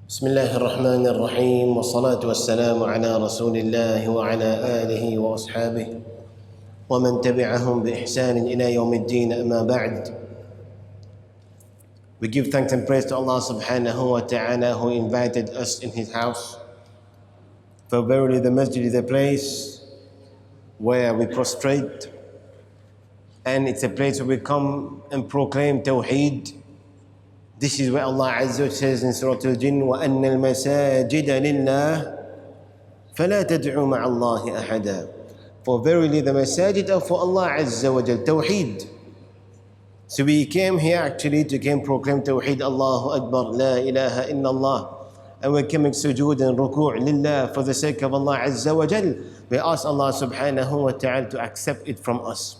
بسم الله الرحمن الرحيم والصلاة والسلام على رسول الله وعلى آله وأصحابه ومن تبعهم بإحسان إلى يوم الدين أما بعد. We give thanks and praise to Allah subhanahu wa ta'ala who invited us in His house. For verily the masjid is a place where we prostrate, and it's a place where we come and proclaim Tawheed. This is where Allah Azza wa says in Surah Al-Jinn, وَأَنَّ الْمَسَاجِدَ لِلَّهِ فَلَا تَدْعُوا مَعَ اللَّهِ أَحَدًا. For verily the masajid are for Allah Azza wa Jal, Tawheed. So we came here actually to proclaim Tawheed, Allahu Akbar, La ilaha illallah. And we're coming sujood and ruku' lillah for the sake of Allah Azza wa Jal. We ask Allah subhanahu wa ta'ala to accept it from us.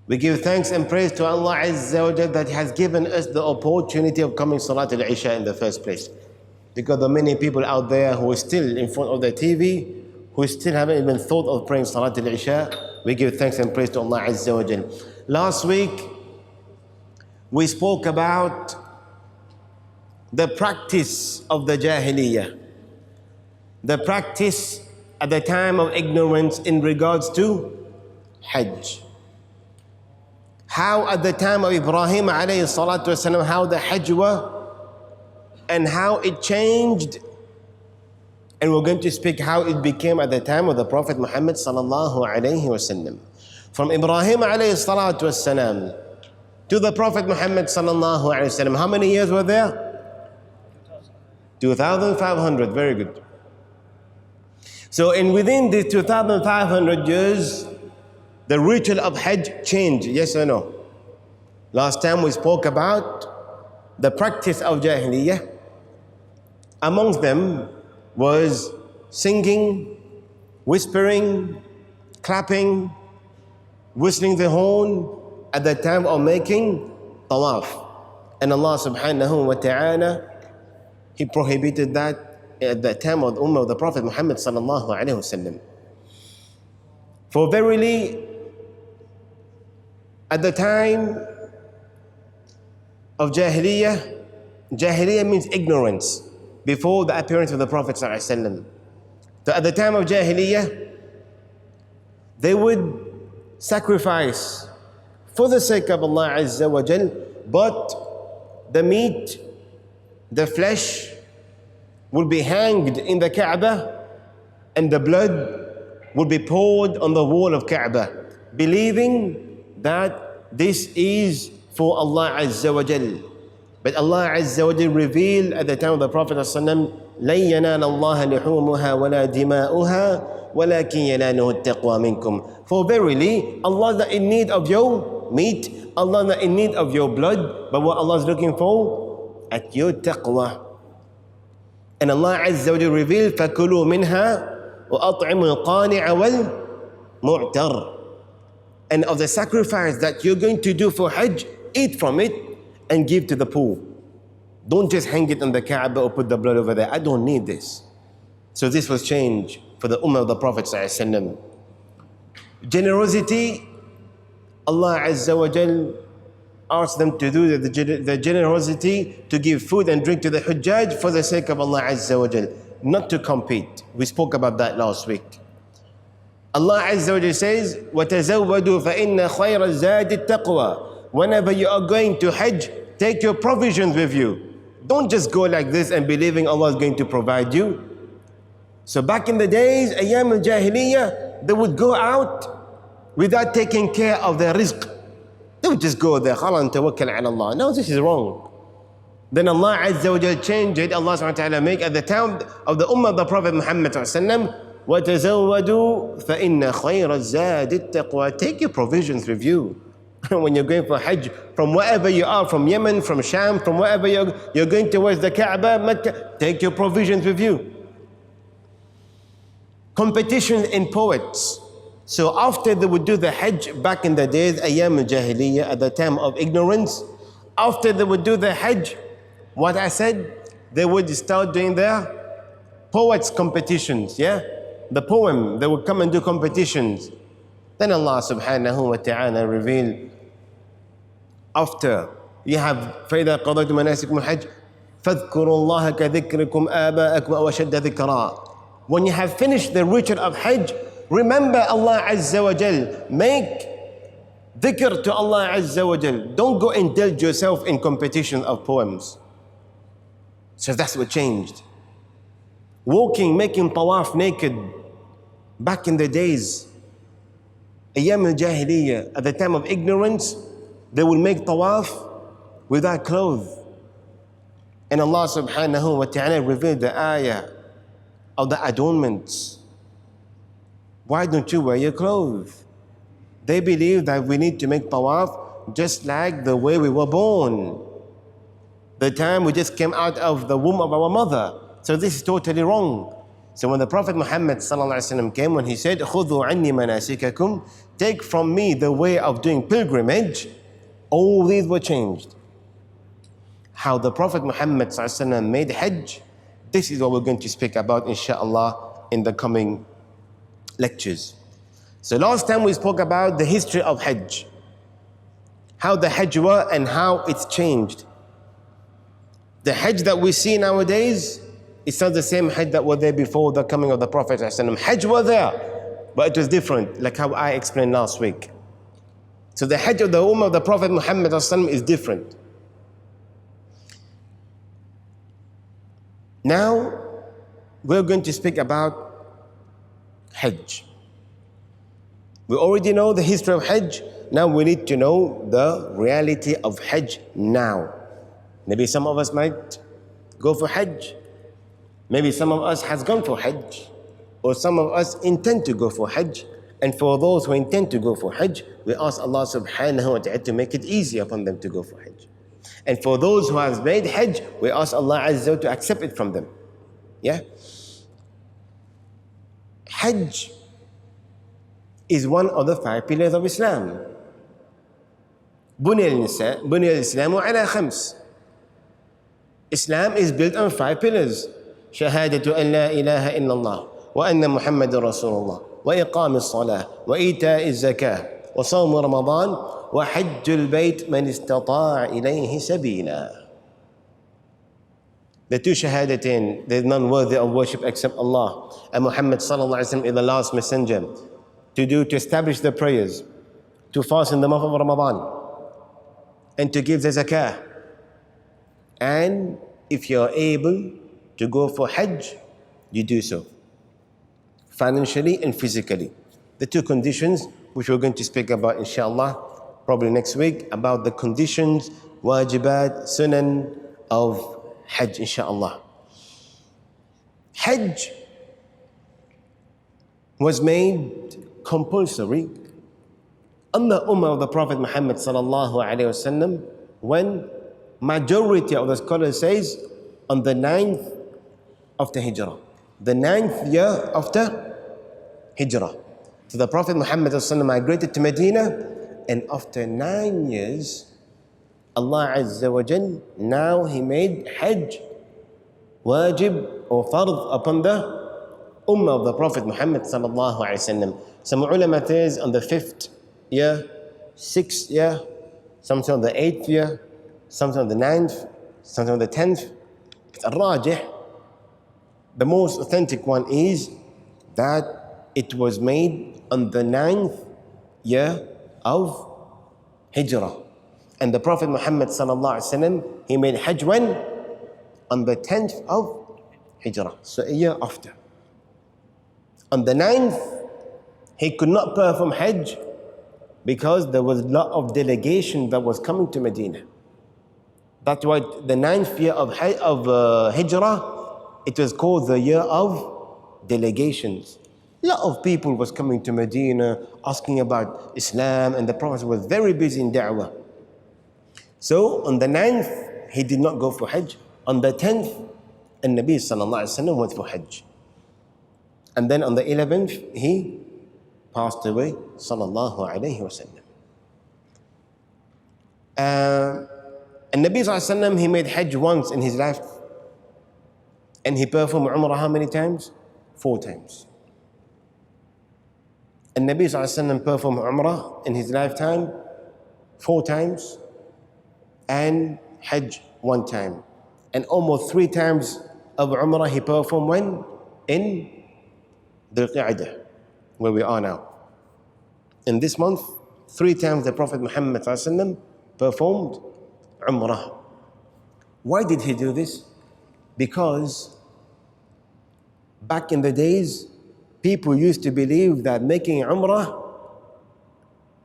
We give thanks and praise to Allah Azza wa Jal that He has given us the opportunity of coming Salaat-ul-Isha in the first place. Because there are many people out there who are still in front of the TV, who still haven't even thought of praying Salaat-ul-Isha. We give thanks and praise to Allah Azza wa Jal. Last week, we spoke about the practice of the Jahiliyyah. The practice at the time of ignorance in regards to Hajj. How at the time of Ibrahim alayhi salatu wasalam, how the Hajj were and how it changed. And we're going to speak how it became at the time of the Prophet Muhammad sallallahu alayhi wasallam. From Ibrahim alayhi salatu wasalam to the Prophet Muhammad sallallahu alayhi wasallam, how many years were there? 2,500, very good. So within these 2,500 years, the ritual of Hajj changed, yes or no? Last time we spoke about the practice of Jahiliyyah. Amongst them was singing, whispering, clapping, whistling the horn at the time of making tawaf. And Allah subhanahu wa ta'ala, He prohibited that at the time of the Ummah of the Prophet Muhammad sallallahu alayhi wasallam. For verily, at the time of Jahiliyyah, Jahiliyyah means ignorance, before the appearance of the Prophet sallallahu alaihi wasallam. So at the time of Jahiliyyah, they would sacrifice for the sake of Allah Azza wa Jal, but the meat, the flesh will be hanged in the Kaaba and the blood will be poured on the wall of Kaaba, believing that this is for Allah Azza wa Jal. But Allah Azza wa Jal revealed at the time of the Prophet ﷺ, لَن يَنَالَ اللَّهَ لِحُومُهَا وَلَا دِمَاؤُهَا وَلَكِنْ يَنَالُهُ التَّقْوَى مِنْكُمْ. For verily, Allah is not in need of your meat, Allah is not in need of your blood, but what Allah is looking for? At your taqwa. And Allah Azza wa Jal revealed, فَكُلُوا مِنْهَا وَأَطْعِمُوا الْقَانِعَ وَالْمُعْتَرِ. And of the sacrifice that you're going to do for Hajj, eat from it and give to the poor. Don't just hang it on the Kaaba or put the blood over there. I don't need this. So this was changed for the Ummah of the Prophet ﷺ. Generosity, Allah Azza wa Jal asked them to do the generosity to give food and drink to the Hujjaj for the sake of Allah Azza wa Jal, not to compete. We spoke about that last week. Allah Azza wa Jalla says, وَتَزَوَّدُوا فَإِنَّ خَيْرَ الزَّادِ التَّقْوَى. Whenever you are going to Hajj, take your provisions with you. Don't just go like this and believing Allah is going to provide you. So back in the days, Ayyam al-Jahiliyyah, they would go out without taking care of their rizq. They would just go there, خَلَا نَتَوَكَّلْ عَلَى اللَّهِ. No, this is wrong. Then Allah Azza wa Jalla changed it. Allah subhanahu wa ta'ala make at the time of the Ummah of the Prophet Muhammad sallallahu وَتَزَوَّدُوا فَإِنَّ خَيْرَ الزَّادِ التَّقْوَى. Take your provisions with you. When you're going for Hajj, from wherever you are, from Yemen, from Sham, from wherever you're going towards the Kaaba, Mecca, take your provisions with you. Competition in poets. So after they would do the Hajj back in the days, Ayyam al-Jahiliyyah, at the time of ignorance, after they would do the Hajj, what I said, they would start doing their poets competitions, yeah? The poem, they would come and do competitions. Then Allah subhanahu wa ta'ala revealed, after you have فَإِذَا قَضَيْتُمْ مَنَاسِكُمُ الْحَجِّ فَاذْكُرُوا اللَّهَ كَذِكْرِكُمْ آبَاءَكُمْ أَوْ أَشَدَّ ذِكْرًا. When you have finished the ritual of Hajj, remember Allah Azza wa Jal. Make dhikr to Allah Azza wa Jal. Don't go indulge yourself in competition of poems. So that's what changed. Walking, making tawaf naked. Back in the days, Ayyam al-Jahiliyyah, at the time of ignorance, they will make tawaf without clothes. And Allah subhanahu wa ta'ala revealed the ayah of the adornments. Why don't you wear your clothes? They believe that we need to make tawaf just like the way we were born. The time we just came out of the womb of our mother. So this is totally wrong. So when the Prophet Muhammad sallallahu alaihi wasallam came, when he said, "Khudhu anni manasikakum," take from me the way of doing pilgrimage, all these were changed. How the Prophet Muhammad sallallahu alaihi wasallam made Hajj, this is what we're going to speak about inshallah in the coming lectures. So last time we spoke about the history of Hajj, how the Hajj were and how it's changed. The Hajj that we see nowadays, it's not the same Hajj that were there before the coming of the Prophet ﷺ. Hajj were there, but it was different, like how I explained last week. So the Hajj of the Ummah of the Prophet Muhammad ﷺ is different. Now, we're going to speak about Hajj. We already know the history of Hajj. Now we need to know the reality of Hajj now. Maybe some of us might go for Hajj. Maybe some of us has gone for Hajj. Or some of us intend to go for Hajj. And for those who intend to go for Hajj, we ask Allah subhanahu wa ta'ala to make it easy upon them to go for Hajj. And for those who have made Hajj, we ask Allah Azza wa Jalla to accept it from them. Yeah? Hajj is one of the 5 pillars of Islam. بني الإسلام على 5. Islam is built on 5 pillars. شهادة أن لا إله إلا الله وأن محمد رسول الله وإقام الصلاة وإيتاء الزكاة وصوم رمضان وحج البيت من استطاع إليه سبيلا. The 2 shahadatain, there is none worthy of worship except Allah, and Muhammad sallallahu alaihi wasallam is the last messenger. To establish the prayers, to fast in the month of Ramadan, and to give the zakah. And if you're able to go for Hajj, you do so, financially and physically. The 2 conditions which we're going to speak about inshallah, probably next week, about the conditions, wajibat, sunan of Hajj inshallah. Hajj was made compulsory on the Ummah of the Prophet Muhammad sallallahu alaihi wasallam when majority of the scholars says on the 9th of the Hijrah, the 9th year after Hijrah. So the Prophet Muhammad ﷺ migrated to Medina, and after 9 years, Allah Azza wa Jal, now He made Hajj wajib or fard upon the Ummah of the Prophet Muhammad sallallahu alaihi wasallam. Some ulama says on the 5th year, 6th year, sometimes on the 8th year, sometimes on the 9th, sometimes on the 10th. Al-Rajih, the most authentic one is that it was made on the 9th year of Hijrah. And the Prophet Muhammad sallallahu alaihi wasallam, he made Hajj when? On the 10th of Hijrah, so a year after. On the 9th, he could not perform Hajj because there was a lot of delegation that was coming to Medina. That's why the 9th year of Hijrah, it was called the year of delegations. A lot of people was coming to Medina asking about Islam, and the Prophet was very busy in da'wah. So on the 9th, he did not go for Hajj. On the 10th, Nabi sallallahu alaihi wasallam went for Hajj. And then on the 11th, he passed away, sallallahu alaihi wasallam. And Nabi sallallahu alaihi wasallam, he made Hajj once in his life. And he performed Umrah how many times? 4 times. And Nabi sallallahu alaihi wasallam performed Umrah in his lifetime 4 times. And Hajj 1 time. And almost 3 times of Umrah he performed when? In Dhul Qa'dah, where we are now. In this month, 3 times the Prophet Muhammad ﷺ performed Umrah. Why did he do this? Because back in the days, people used to believe that making Umrah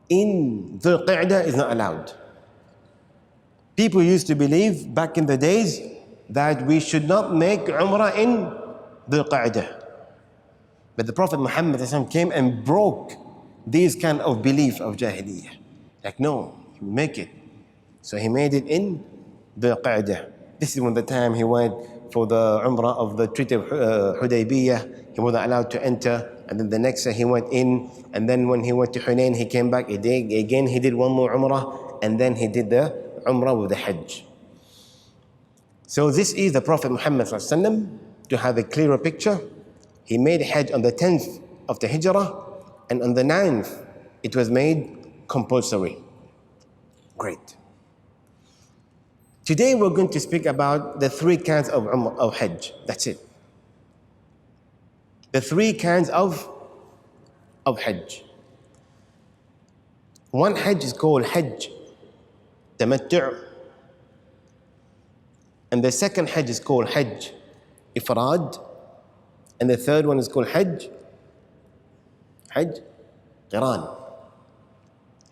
in Dhul Qa'dah is not allowed. People used to believe back in the days that we should not make Umrah in Dhul Qa'dah. But the Prophet Muhammad came and broke these kind of belief of Jahiliyyah. Like, no, make it. So he made it in Dhul Qa'dah. This is when the time he went for the Umrah of the Treaty of Hudaybiyah. He wasn't allowed to enter. And then the next year he went in. And then when he went to Hunayn, he came back again. He did one more Umrah. And then he did the Umrah with the Hajj. So this is the Prophet Muhammad ﷺ. To have a clearer picture, he made Hajj on the 10th of the Hijrah. And on the 9th, it was made compulsory. Great. Today we're going to speak about the 3 kinds of Hajj. That's it. The 3 kinds of Hajj. One Hajj is called Hajj Tamattu'. And the second Hajj is called Hajj Ifrad. And the third one is called Hajj Qiran.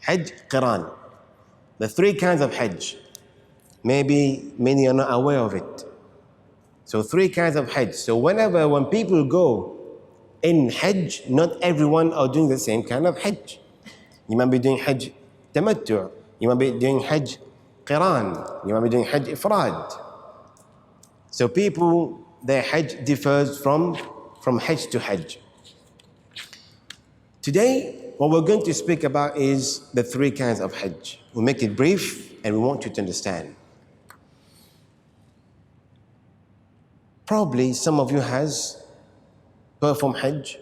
Hajj Qiran. The 3 kinds of Hajj. Maybe many are not aware of it. So 3 kinds of Hajj. So when people go in Hajj, not everyone are doing the same kind of Hajj. You might be doing Hajj Tamattu'. You might be doing Hajj Qiran. You might be doing Hajj Ifrad. So people, their Hajj differs from Hajj to Hajj. Today, what we're going to speak about is the 3 kinds of Hajj. We'll make it brief and we want you to understand. Probably some of you has performed Hajj,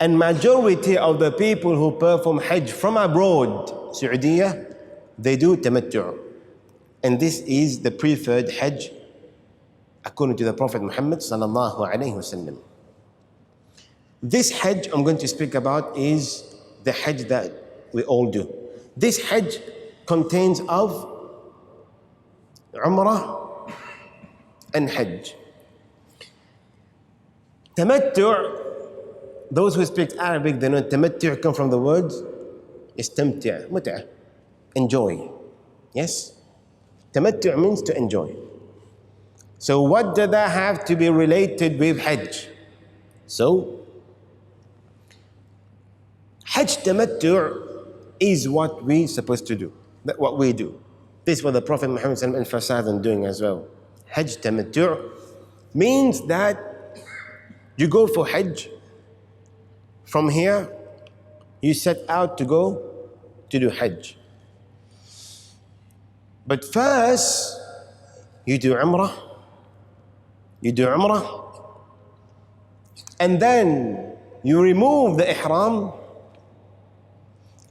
and majority of the people who perform Hajj from abroad, Saudi, they do Tamattu'. And this is the preferred Hajj according to the Prophet Muhammad sallallahu alaihi wasallam. This Hajj I'm going to speak about is the Hajj that we all do. This Hajj contains of Umrah and Hajj. Tamattu', those who speak Arabic, they know Tamattu' come from the word istamti', mut'a, enjoy. Yes? Tamattu' means to enjoy. So what does that have to be related with Hajj? So, Hajj Tamattu' is what we're supposed to do, what we do. This is what the Prophet Muhammad emphasized on doing as well. Hajj Tamattu' means that you go for Hajj. From here, you set out to go to do Hajj. But first, you do Umrah. And then you remove the Ihram.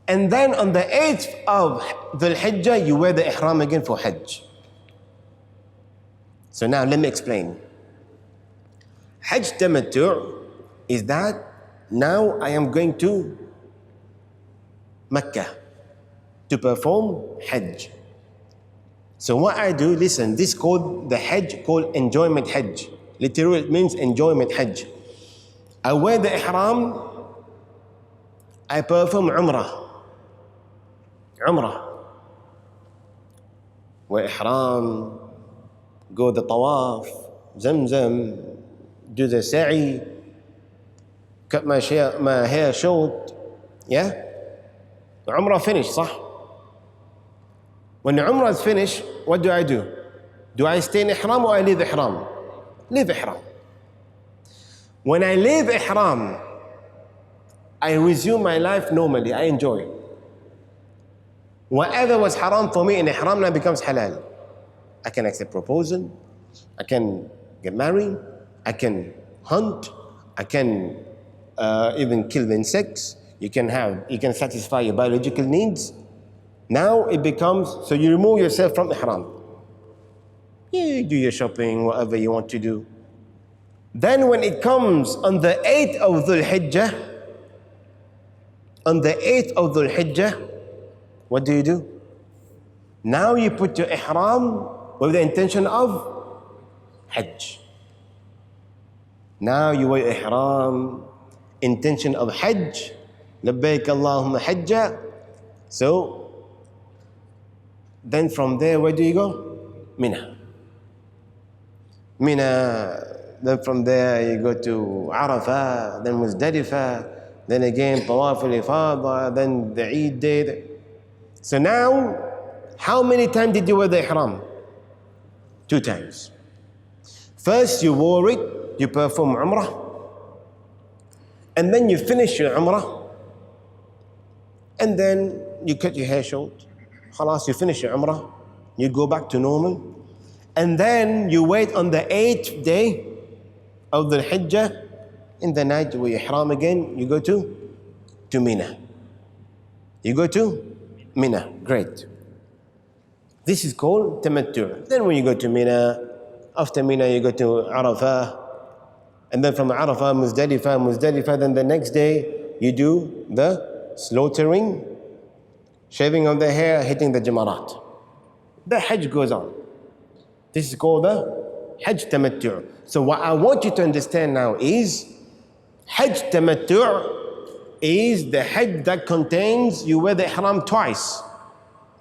And then on the 8th of Dhul Hijjah, you wear the Ihram again for Hajj. So now let me explain. Hajj Tamattu' is that now I am going to Mecca to perform Hajj. So what I do, listen, this called the Hajj called enjoyment Hajj. Literally it means enjoyment Hajj. I wear the Ihram, I perform Umrah. Wear Ihram, go the Tawaf, Zamzam, do the Sa'i, cut my hair short, yeah? Umrah finished, صح? When the Umrah is finished, what do? Do I stay in Ihram or I leave Ihram? Leave Ihram. When I leave Ihram, I resume my life normally, I enjoy. Whatever was haram for me in Ihram now becomes halal. I can accept proposal, I can get married, I can hunt, I can even kill the insects, you can satisfy your biological needs. Now it becomes, so you remove yourself from Ihram. You do your shopping, whatever you want to do. Then when it comes on the 8th of Dhul Hijjah, on the 8th of Dhul Hijjah, what do? Now you put your ihram with the intention of Hajj. Now you wear ihram, intention of Hajj, labbaik Allahumma hajja. So then from there, where do you go? Mina. Then from there you go to Arafah, then Muzdalifah, then again Tawaf al-Ifada, then the Eid day. So now, how many times did you wear the ihram? 2 times. First you wore it, you perform Umrah, and then you finish your Umrah, and then you cut your hair short. Khalas, you finish your Umrah, you go back to normal, and then you wait on the 8th day of the Hijjah. In the night you wear ihram again, you go to Mina. You go to Mina, great. This is called Tamattu'. Then when you go to Mina, after Mina you go to Arafah, and then from Arafah, Muzdalifah, then the next day you do the slaughtering, shaving of the hair, hitting the Jamarat. The Hajj goes on. This is called the Hajj Tamattu'. So what I want you to understand now is Hajj Tamattu' is the Hajj that contains you wear the ihram twice.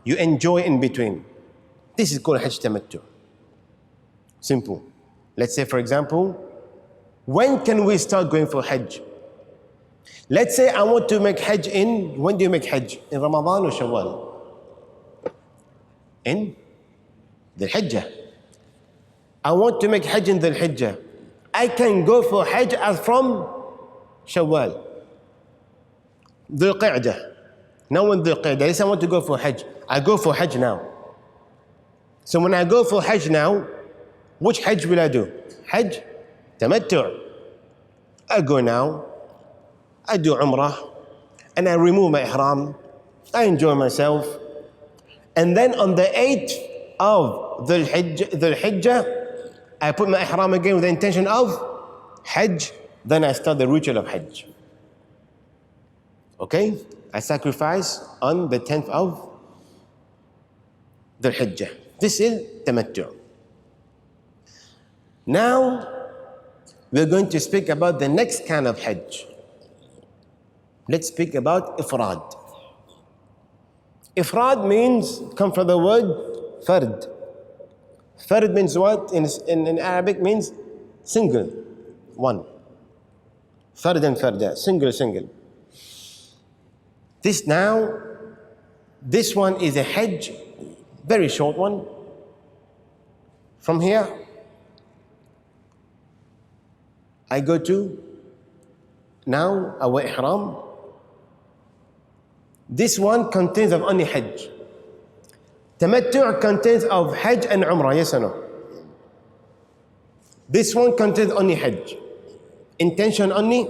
You enjoy in between. This is called Hajj Tamattu'. Simple. Let's say, for example, when can we start going for Hajj? Let's say I want to make Hajj when do you make Hajj? In Ramadan or Shawwal? In the Hijjah. I want to make Hajj in the Hijjah. I can go for Hajj as from Shawwal. Dhul Qa'dah. Now in Dhul Qa'dah, let's say I want to go for Hajj. I go for Hajj now. So when I go for Hajj now, which Hajj will I do? Hajj Tamattu'. I go now, I do Umrah, and I remove my ihram, I enjoy myself, and then on the 8th of Dhul Hijjah, I put my ihram again with the intention of Hajj, then I start the ritual of Hajj. Okay? I sacrifice on the 10th of Dhul Hijjah. This is Tamattu'. Now, we're going to speak about the next kind of Hajj. Let's speak about Ifrad. Ifrad means, come from the word Fard. Fard means what? In Arabic means single, one. Fard and Farda, single. This one is a Hajj, very short one. From here, I go to, now I wear ihram. This one contains of only Hajj. Tamattu' contains of Hajj and Umrah, yes or no? This one contains only Hajj. Intention only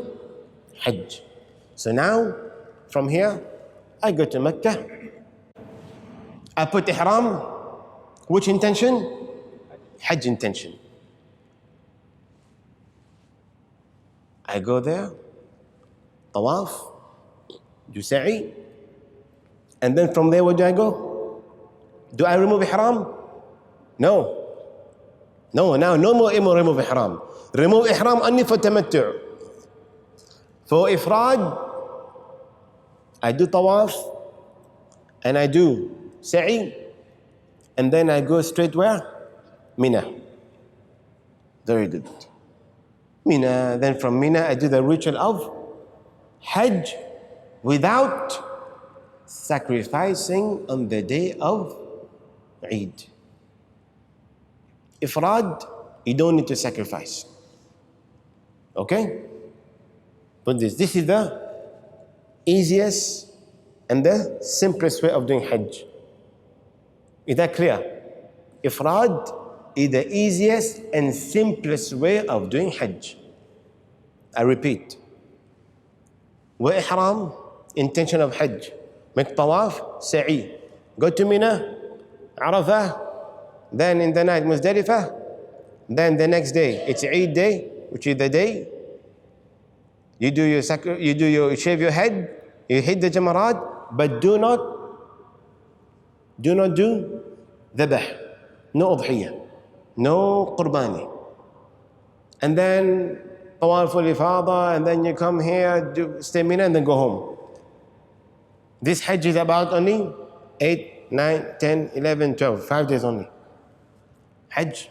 Hajj. So now, from here, I go to Mecca. I put ihram. Which intention? Hajj intention. I go there, tawaf, do sa'i, and then from there, where do I go? Do I remove ihram? No. No more remove ihram. Remove ihram only for tamattu'. For ifrad, I do tawaf, and I do sa'i, and then I go straight where? Mina. Very good. Mina, then from Mina I do the ritual of Hajj without sacrificing on the day of Eid. Ifrad, you don't need to sacrifice. Okay? But this is the easiest and the simplest way of doing Hajj. Is that clear? Ifrad is the easiest and simplest way of doing Hajj. I repeat. Wa ihram, intention of Hajj. Make tawaf, sa'i. Go to Mina, Arafah, then in the night Muzdalifah, then the next day it's Eid day, which is the day you you shave your head, you hit the jamarat, but do not do dhabh, no udhiyah, no qurbani. And then Tawaf al-Ifada, and then you come here, stay Mina, and then go home. This Hajj is about only 8, 9, 10, 11, 12, 5 days only. Hajj,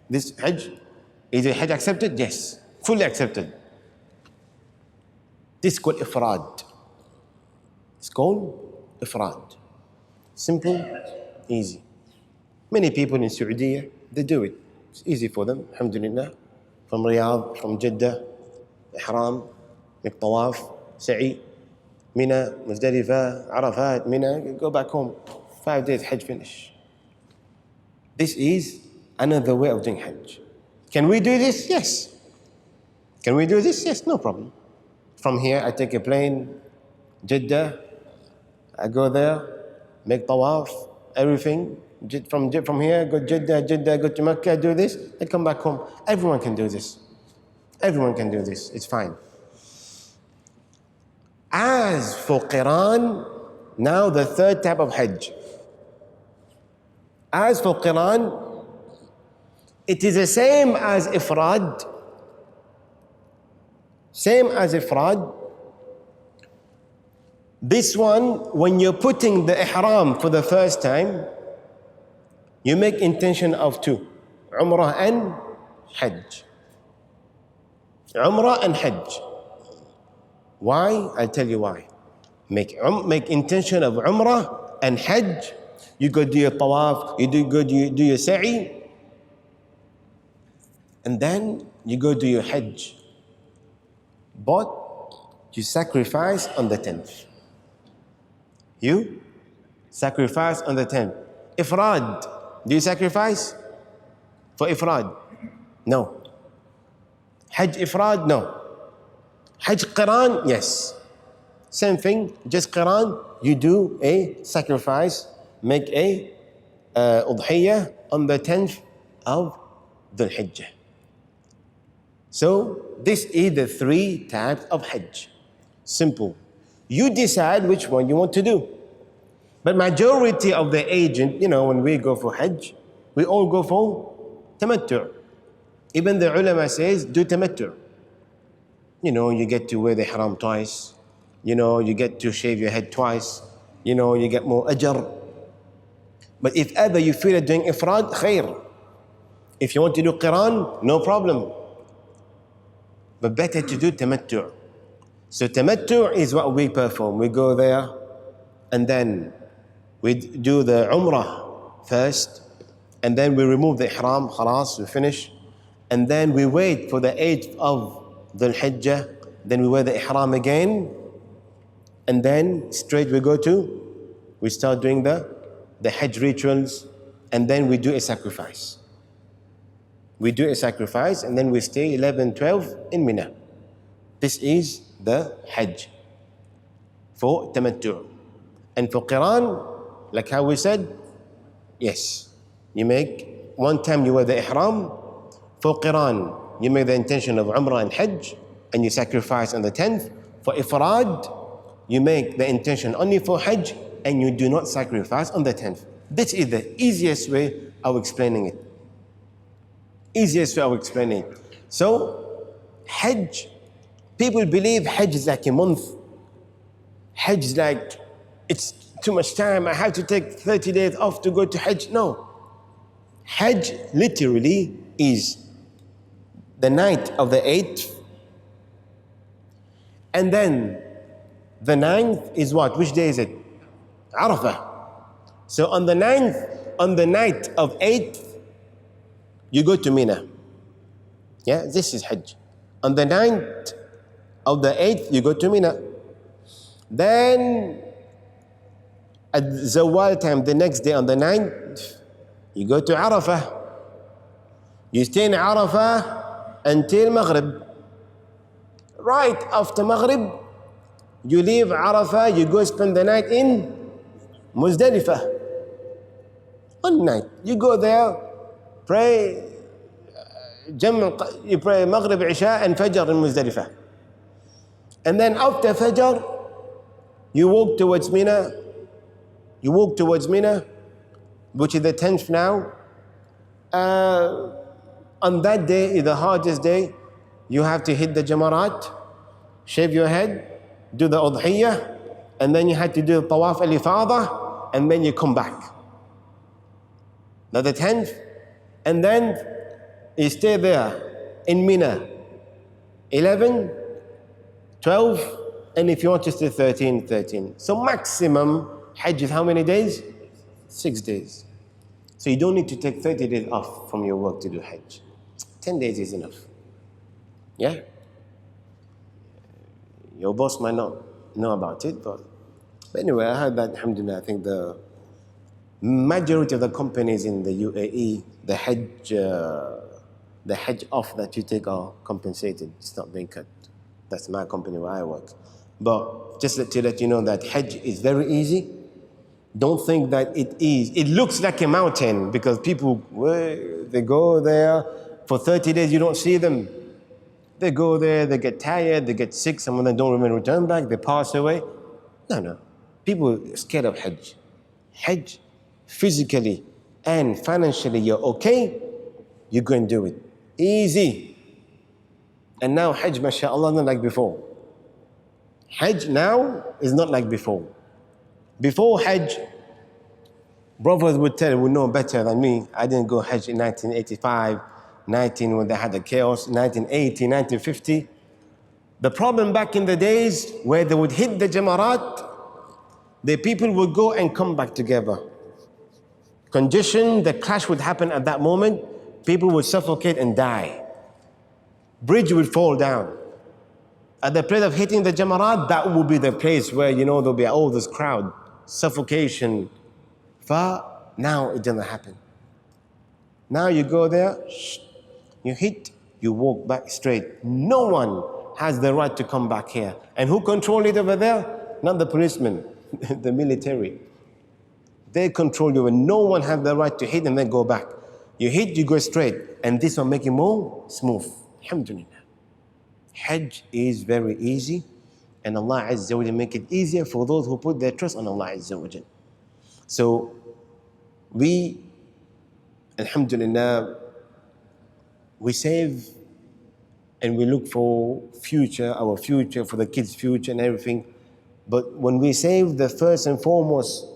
this Hajj, is a Hajj accepted? Yes, fully accepted. This is called Ifrad. It's called Ifrad. Simple, easy. Many people in Saudi, they do it. It's easy for them, alhamdulillah. From Riyadh, from Jeddah, Ihram, make Tawaf, Sa'i, Mina, Muzdalifah, Arafat, Mina, go back home. 5 days, Hajj finish. This is another way of doing Hajj. Can we do this? Yes. Can we do this? Yes, no problem. From here, I take a plane, Jeddah, I go there, make Tawaf, everything. From here, go Jeddah, go to Mecca, do this, then come back home. Everyone can do this. Everyone can do this. It's fine. As for Qiran, now the third type of Hajj. As for Qiran, it is the same as Ifrad. Same as Ifrad. This one, when you're putting the Ihram for the first time, you make intention of two, Umrah and Hajj. Umrah and Hajj. Why? I'll tell you why. Make intention of Umrah and Hajj. You go do your Tawaf, you do your Sa'i, and then you go do your Hajj. But you sacrifice on the 10th. You sacrifice on the 10th. Ifrad. Do you sacrifice for Ifrad? No. Hajj Ifrad? No. Hajj Qiran? Yes. Same thing, just Qiran, you do a sacrifice, make a udhiyah on the 10th of Dhul Hijjah. So this is the 3 types of Hajj. Simple. You decide which one you want to do. But majority of the agent, when we go for Hajj, we all go for tamattu'. Even the ulama says, do tamattu'. You get to wear the ihram twice. You get to shave your head twice. You get more ajr. But if ever you feel like doing ifrad, khair. If you want to do qiran, no problem. But better to do tamattu'. So tamattu' is what we perform. We go there and then we do the Umrah first, and then we remove the Ihram, khalas, we finish. And then we wait for the 8th of Dhul Hijjah, then we wear the Ihram again, and then straight we start doing the Hajj rituals, and then we do a sacrifice. We do a sacrifice, and then we stay 11, 12 in Mina. This is the Hajj for tamattu'. And for Qiran, like how we said, yes, you make one time you wear the ihram. For Qiran, you make the intention of Umrah and Hajj, and you sacrifice on the 10th. For Ifrad, you make the intention only for Hajj, and you do not sacrifice on the 10th. This is the easiest way of explaining it. Easiest way of explaining it. So, Hajj, people believe Hajj is like a month. Hajj is like, it's too much time, I have to take 30 days off to go to Hajj. No. Hajj literally is the night of the 8th, and then the 9th is what? Which day is it? Arafah. So on the 9th, on the night of 8th, you go to Mina. Yeah, this is Hajj. On the 9th of the 8th, you go to Mina. Then at Zawal time, the next day on the 9th, you go to Arafah. You stay in Arafah until Maghrib. Right after Maghrib, you leave Arafah, you go spend the night in Muzdalifah. One night. You go there, pray, you pray Maghrib, Isha, and Fajr in Muzdalifah. And then after Fajr, you walk towards Mina. You walk towards Mina, which is the 10th now. On that day is the hardest day. You have to hit the Jamarat, shave your head, do the Udhiyah, and then you have to do the Tawaf al-Ifadah, and then you come back. Now the 10th, and then you stay there in Mina. 11, 12, and if you want to stay 13, 13. So maximum Hajj is how many days? 6 days. So you don't need to take 30 days off from your work to do Hajj. 10 days is enough. Yeah? Your boss might not know about it, but anyway, I heard that, alhamdulillah, I think the majority of the companies in the UAE, the Hajj off that you take are compensated. It's not being cut. That's my company where I work. But just to let you know that Hajj is very easy. Don't think that it is. It looks like a mountain because people, they go there for 30 days, you don't see them. They go there, they get tired, they get sick, some of them don't even return back, they pass away. No. People are scared of Hajj. Hajj, physically and financially, you're okay, you go and do it. Easy. And now Hajj, mashallah, not like before. Hajj now is not like before. Before Hajj, brothers would know better than me. I didn't go Hajj in 1985, 19 when they had the chaos, 1980, 1950. The problem back in the days where they would hit the Jamarat, the people would go and come back together. Condition, the clash would happen at that moment. People would suffocate and die. Bridge would fall down. At the place of hitting the Jamarat, that would be the place where, there'll be all this crowd, suffocation. Now it doesn't happen. Now you go there, you hit, you walk back straight. No one has the right to come back here. And who control it over there? Not the policemen, the military. They control you and no one has the right to hit and then go back. You hit, you go straight. And this will make it more smooth. Alhamdulillah. Hajj is very easy, and Allah Azza wa Jal make it easier for those who put their trust on Allah Azza wa Jal. So we, alhamdulillah, we save and we look for our future, for the kids' future and everything. But when we save, the first and foremost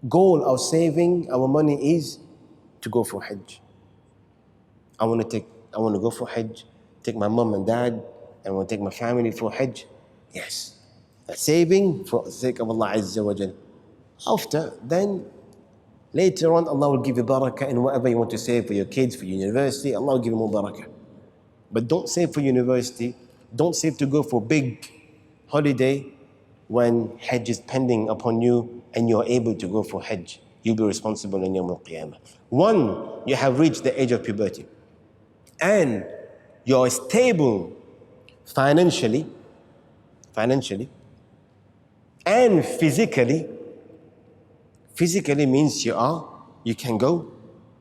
goal of saving our money is to go for Hajj. I want to go for Hajj. Take my mom and dad, and I want to take my family for Hajj. Yes. That's saving for the sake of Allah Azza wa Jal. After, then, later on, Allah will give you barakah in whatever you want to save for your kids, for your university. Allah will give you more barakah. But don't save for university. Don't save to go for big holiday when Hajj is pending upon you and you're able to go for Hajj. You'll be responsible in Yawm al-Qiyamah. One, you have reached the age of puberty. And you're stable financially and physically. Physically means you can go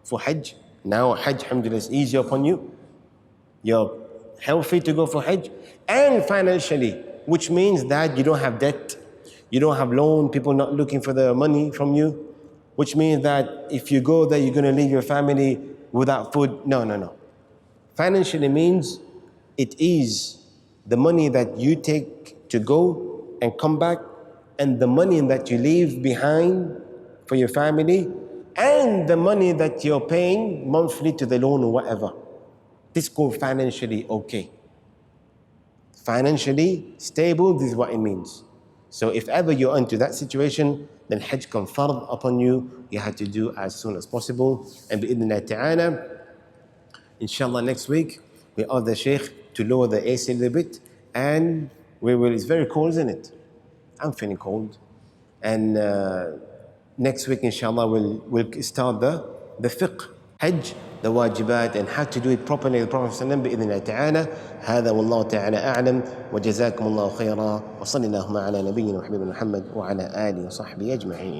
for Hajj. Now Hajj, alhamdulillah, is easier upon you. You're healthy to go for Hajj. And financially, which means that you don't have debt, you don't have loan, people not looking for the money from you, which means that if you go there, you're going to leave your family without food. No. Financially means it is the money that you take to go and come back, and the money that you leave behind for your family, and the money that you're paying monthly to the loan or whatever. This is called financially okay. Financially stable, this is what it means. So if ever you're into that situation, then Hajj comes fard upon you. You have to do as soon as possible. And bi'idhnillah ta'ala, inshallah next week, we ask the Sheikh to lower the AC a little bit, and it's very cold, isn't it? I'm feeling cold. And next week, inshallah, we'll start the fiqh, Hajj, the wajibat, and how to do it properly. The Prophet ﷺ, بإذن الله تعالى. هذا والله تعالى أعلم وجزاكم الله خيرا وصلى اللهم على نبينا محمد وعلى آله وصحبه أجمعين.